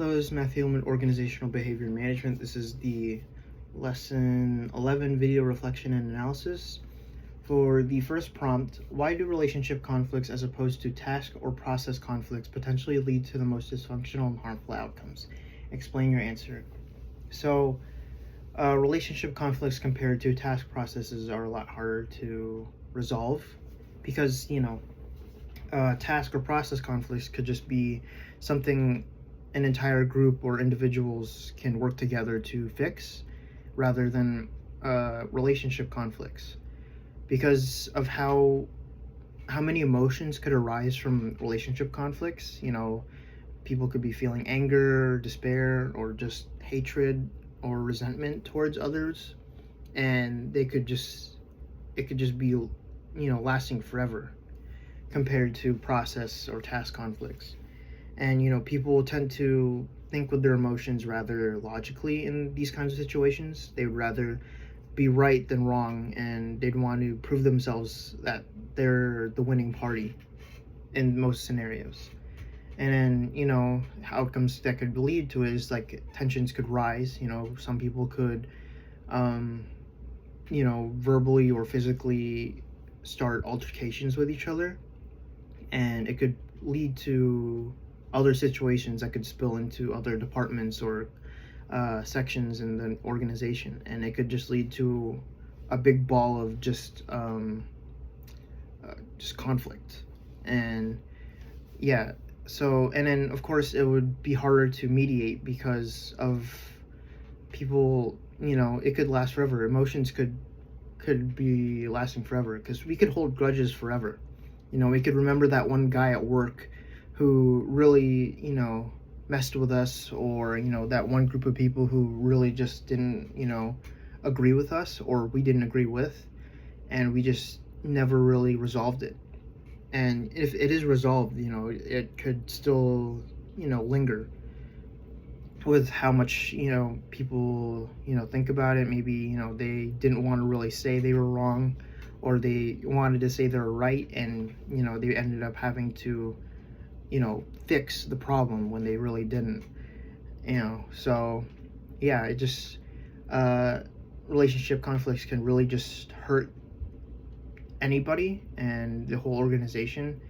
Hello, this is Matthew with Organizational Behavior Management. This is the Lesson 11 Video Reflection and Analysis. For the first prompt, why do relationship conflicts as opposed to task or process conflicts potentially lead to the most dysfunctional and harmful outcomes? Explain your answer. So, relationship conflicts compared to task processes are a lot harder to resolve because, task or process conflicts could just be something an entire group or individuals can work together to fix rather than relationship conflicts because of how many emotions could arise from relationship conflicts. People could be feeling anger, despair, or just hatred or resentment towards others, and it could just be lasting forever compared to process or task conflicts. And people tend to think with their emotions rather logically in these kinds of situations. They would rather be right than wrong, and they'd want to prove themselves that they're the winning party in most scenarios. And then outcomes that could lead to is like tensions could rise. Some people could verbally or physically start altercations with each other, and it could lead to other situations that could spill into other departments or sections in the organization, and it could just lead to a big ball of just conflict. And yeah, so and then of course it would be harder to mediate because of people. It could last forever. Emotions could be lasting forever because we could hold grudges forever. We could remember that one guy at work who really, messed with us, or, that one group of people who really just didn't, agree with us, or we didn't agree with, and we just never really resolved it. And if it is resolved, it could still, linger with how much, people, think about it. Maybe, they didn't want to really say they were wrong, or they wanted to say they were right, and, they ended up having to fix the problem when they really didn't. So yeah, it just relationship conflicts can really just hurt anybody and the whole organization.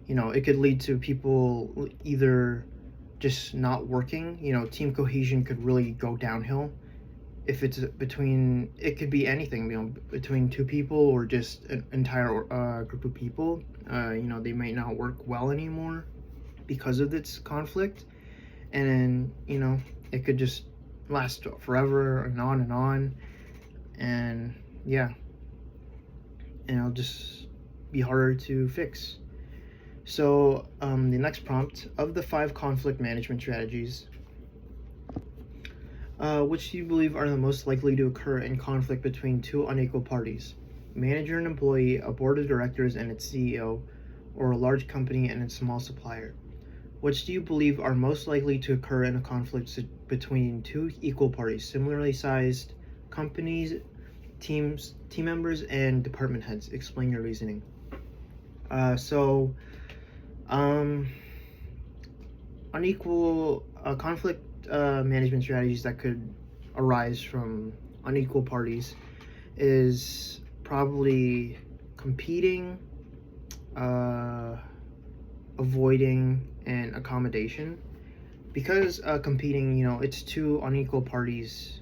It could lead to people either just not working. Team cohesion could really go downhill if it's between, it could be anything, between two people or just an entire group of people. They might not work well anymore because of this conflict, and then it could just last forever and on, and yeah, and it'll just be harder to fix. So the next prompt, of the 5 conflict management strategies, which do you believe are the most likely to occur in conflict between two unequal parties: manager and employee, a board of directors and its CEO, or a large company and its small supplier? Which do you believe are most likely to occur in a conflict between two equal parties, similarly sized companies, team members, and department heads? Explain your reasoning. So, unequal conflict management strategies that could arise from unequal parties is probably competing, avoiding, and accommodation. Because competing, it's two unequal parties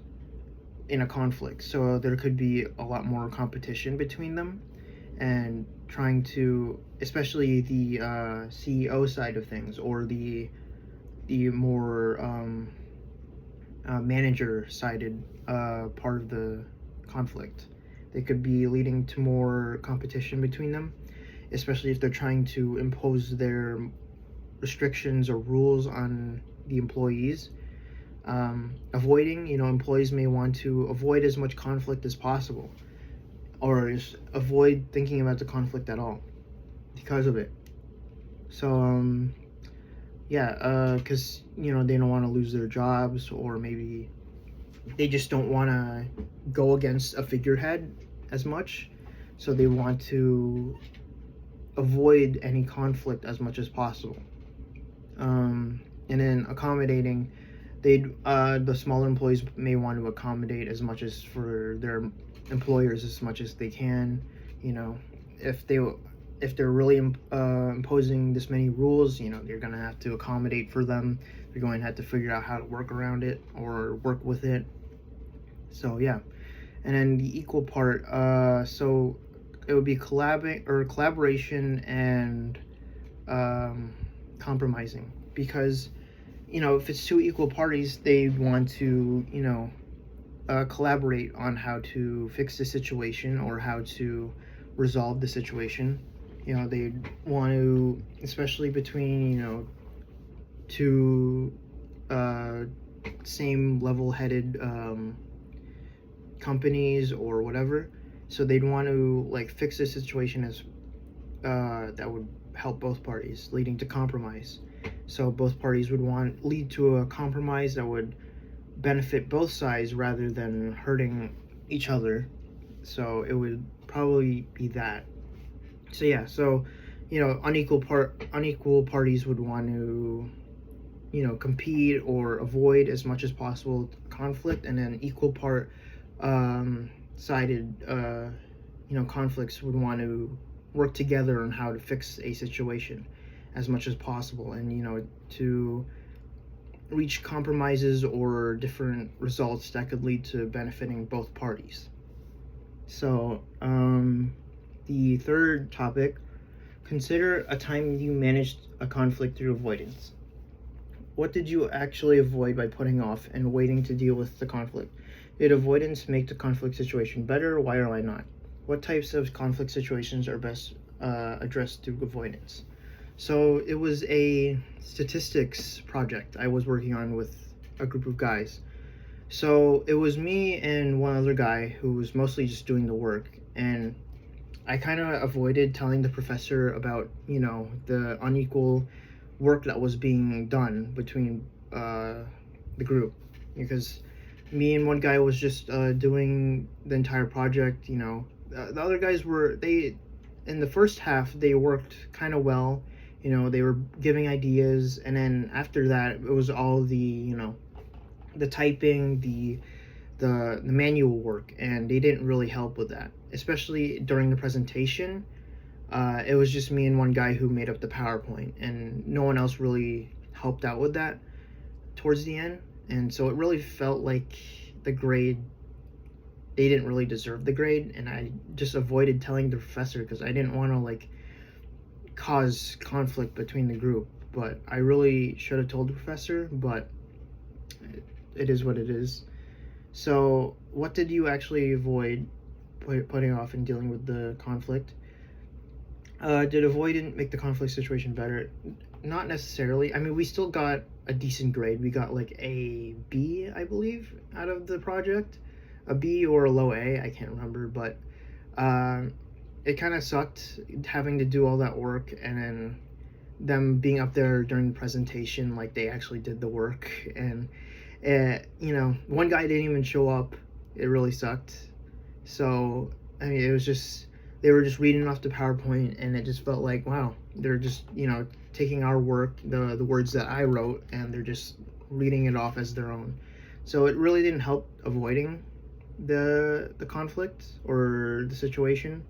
in a conflict, so there could be a lot more competition between them, and trying to, especially the CEO side of things, or the more manager-sided part of the conflict. They could be leading to more competition between them, especially if they're trying to impose their restrictions or rules on the employees. Avoiding, employees may want to avoid as much conflict as possible, or just avoid thinking about the conflict at all because of it. So because they don't want to lose their jobs, or maybe they just don't want to go against a figurehead as much, so they want to avoid any conflict as much as possible. And then accommodating, the smaller employees may want to accommodate as much as for their employers as much as they can. You know, if they're really imposing this many rules, you know, you're gonna have to accommodate for them. You're going to have to figure out how to work around it or work with it. So yeah. And then the equal part, so it would be collaboration and compromising, because you know, if it's two equal parties, they want to, you know, collaborate on how to fix the situation or how to resolve the situation. You know, they want to, especially between, you know, two same level-headed companies or whatever. So they'd want to like fix the situation as that would help both parties, leading to compromise. So both parties would want lead to a compromise that would benefit both sides rather than hurting each other. So it would probably be that. So yeah, so you know, unequal parties would want to, you know, compete or avoid as much as possible conflict, and then equal part sided you know, conflicts would want to work together on how to fix a situation as much as possible, and you know, to reach compromises or different results that could lead to benefiting both parties. So the third topic, consider a time you managed a conflict through avoidance. What did you actually avoid by putting off and waiting to deal with the conflict? Did avoidance make the conflict situation better? Why or why not? What types of conflict situations are best addressed through avoidance? So it was a statistics project I was working on with a group of guys. So it was me and one other guy who was mostly just doing the work, and I kind of avoided telling the professor about, you know, the unequal work that was being done between the group, because me and one guy was just doing the entire project. You know, the other guys were, they in the first half they worked kind of well. You know, they were giving ideas, and then after that it was all the, you know, the typing, the manual work, and they didn't really help with that, especially during the presentation. It was just me and one guy who made up the PowerPoint, and no one else really helped out with that towards the end. And so it really felt like the grade, they didn't really deserve the grade, and I just avoided telling the professor because I didn't want to like cause conflict between the group. But I really should have told the professor, but it is what it is. So what did you actually avoid putting off and dealing with the conflict? Did avoidant make the conflict situation better? Not necessarily. I mean, we still got a decent grade. We got like a B, I believe, out of the project. A B or a low A, I can't remember, but it kind of sucked having to do all that work and then them being up there during the presentation like they actually did the work, and you know, one guy didn't even show up. It really sucked. So I mean, it was just, they were just reading off the PowerPoint, and it just felt like, wow, they're just, you know, taking our work, the words that I wrote, and they're just reading it off as their own. So it really didn't help avoiding the conflict or the situation.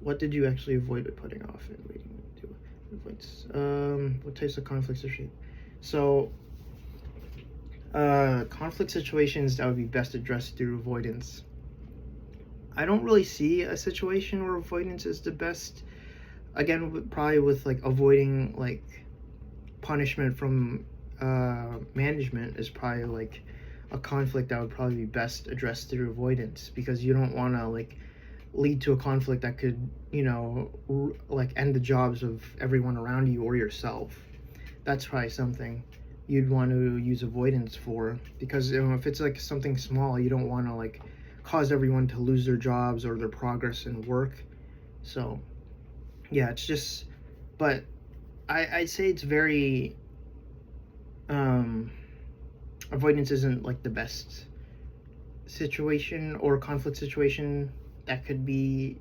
What did you actually avoid by putting off and waiting to avoidance? What types of conflicts are she? So conflict situations that would be best addressed through avoidance. I don't really see a situation where avoidance is the best. Again, probably with like avoiding like punishment from management is probably like a conflict that would probably be best addressed through avoidance, because you don't want to like lead to a conflict that could, you know, like end the jobs of everyone around you or yourself. That's probably something you'd want to use avoidance for, because you know, if it's like something small, you don't want to like cause everyone to lose their jobs or their progress in work. So yeah, it's just, but I'd say it's very avoidance isn't like the best situation or conflict situation that could be,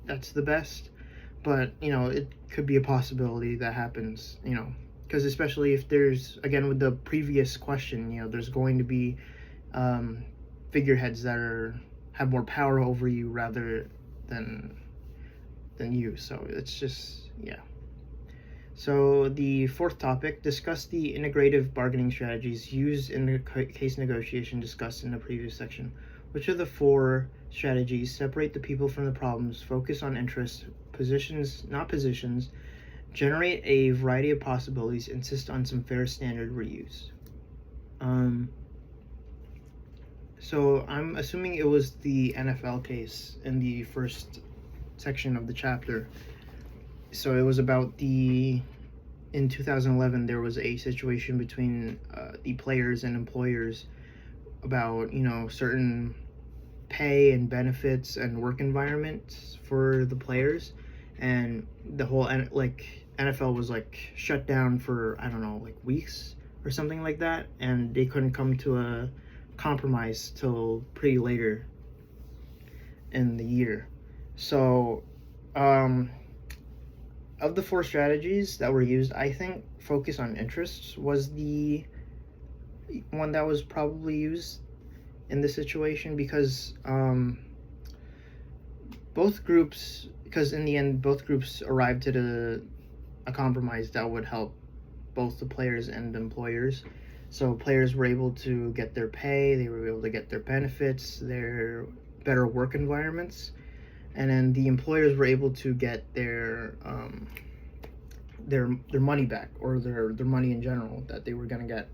that's the best. but it could be a possibility that happens, because especially if there's, again, with the previous question, there's going to be um, figureheads that have more power over you rather than you. So it's just, yeah. So the fourth topic, discuss the integrative bargaining strategies used in the case negotiation discussed in the previous section. Which of the four strategies separate the people from the problems, focus on interests, positions, not positions, generate a variety of possibilities, insist on some fair standard reuse? So I'm assuming it was the NFL case in the first section of the chapter. So it was about in 2011 there was a situation between the players and employers about certain pay and benefits and work environments for the players, and the whole NFL was shut down for, I don't know, weeks or something like that, and they couldn't come to a compromise till pretty later in the year. So of the four strategies that were used, I think focus on interests was the one that was probably used in this situation, because in the end both groups arrived at a compromise that would help both the players and the employers. So players were able to get their pay, they were able to get their benefits, their better work environments, and then the employers were able to get their money back, or their money in general that they were going to get.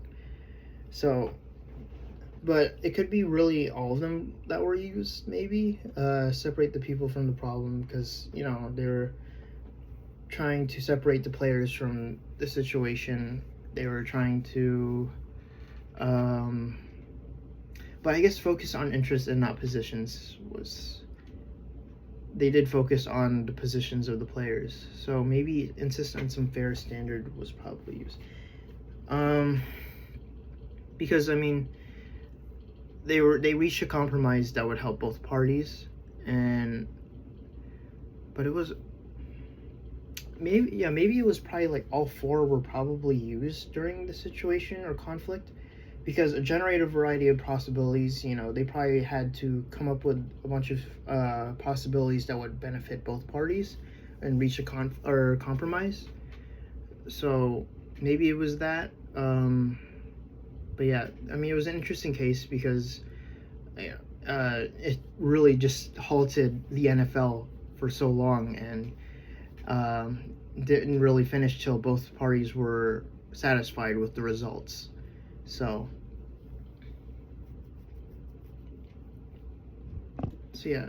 So, but it could be really all of them that were used, maybe. Separate the people from the problem, because they're trying to separate the players from the situation. They were trying to but I guess focus on interests and not positions they did focus on the positions of the players. So maybe insist on some fair standard was probably used. Because they reached a compromise that would help both parties, but it was maybe it was probably all four were probably used during the situation or conflict, because a generated variety of possibilities, they probably had to come up with a bunch of possibilities that would benefit both parties and reach a compromise. So maybe it was that. But yeah, it was an interesting case because it really just halted the NFL for so long, and didn't really finish till both parties were satisfied with the results. So yeah,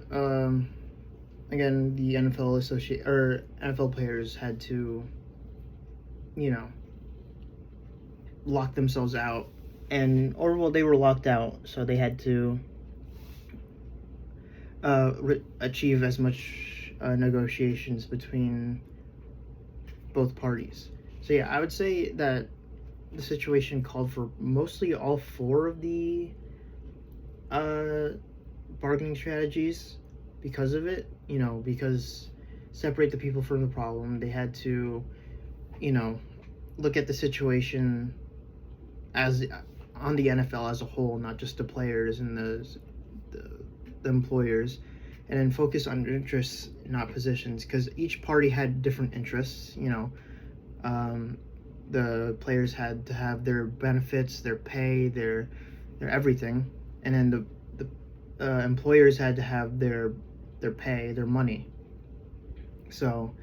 again, the NFL players had to, lock themselves out, they were locked out, so they had to achieve as much negotiations between both parties. So yeah, I would say that the situation called for mostly all four of the bargaining strategies because of it, because separate the people from the problem. They had to, look at the situation as on the NFL as a whole, not just the players and the employers, and then focus on interests, not positions, because each party had different interests. The players had to have their benefits, their pay, their everything, and then the employers had to have their pay, their money. So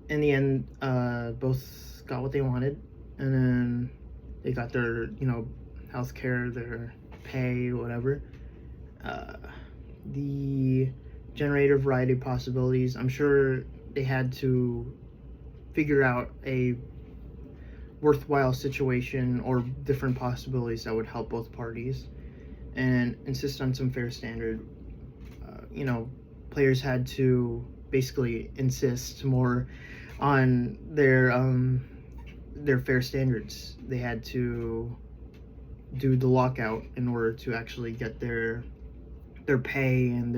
in the end, both got what they wanted, and then they got their health care, their pay, whatever. The generator variety of possibilities, I'm sure they had to figure out a worthwhile situation or different possibilities that would help both parties, and insist on some fair standard. Players had to basically insist more on their fair standards. They had to do the lockout in order to actually get their pay and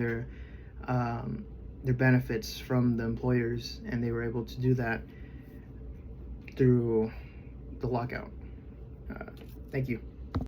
their benefits from the employers, and they were able to do that through the lockout. Thank you.